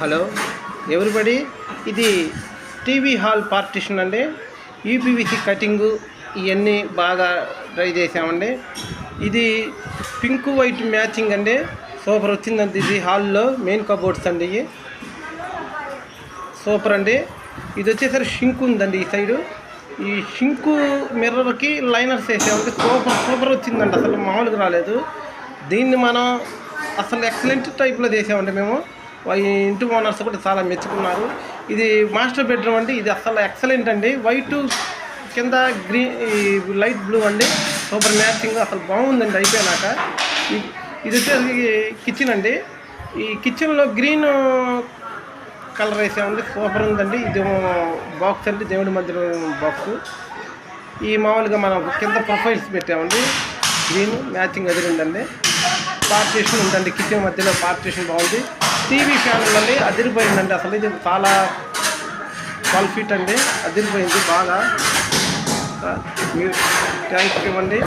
Hello everybody, ఇది TV hall partition అండి. UPVC cutting ఇవన్నీ బాగా ట్రై చేసామండి. ఇది పింక్ వైట్ మ్యాచింగ్ అండి, సూపర్ వచ్చిందండి. ఇది హాల్లో మెయిన్ కబోర్డ్స్ అండి, ఇవి సూపర్ అండి. ఇది వచ్చేసరికి షింక్ ఉందండి ఈ సైడు. ఈ షింకు మిర్రర్కి లైనర్స్ వేసామండి, సూపర్ వచ్చిందండి, అసలు మామూలుగా రాలేదు. దీన్ని మనం అసలు ఎక్సలెంట్ టైప్లో చేసామండి మేము. ఇంటి ఓనర్స్ కూడా చాలా మెచ్చుకున్నారు. ఇది మాస్టర్ బెడ్రూమ్ అండి, ఇది అసలు ఎక్సలెంట్ అండి. వైట్ కింద గ్రీన్, లైట్ బ్లూ అండి, సూపర్ మ్యాచింగ్, అసలు బాగుందండి అయిపోయినాక. ఇది వచ్చేసి కిచెన్ అండి. ఈ కిచెన్లో గ్రీన్ కలర్ వేసామండి, సూపర్ ఉందండి. ఇది బాక్స్ అండి, దేవుడి మందిరం బాక్స్. ఈ మామూలుగా మనం కింద ప్రొఫైల్స్ పెట్టామండి, గ్రీన్ మ్యాచింగ్ అదిరిందండి. పార్టీషన్ ఉందండి, కిచెన్ మధ్యలో పార్టీషన్ బాగుంది. టీవీ ఫ్యాన్ ఉందండి, అదిరిపోయిందండి. అసలు ఇది చాలా 12 ఫీట్ అండి, అదిరిపోయింది బాగా. థ్యాంక్స్ ఇవ్వండి.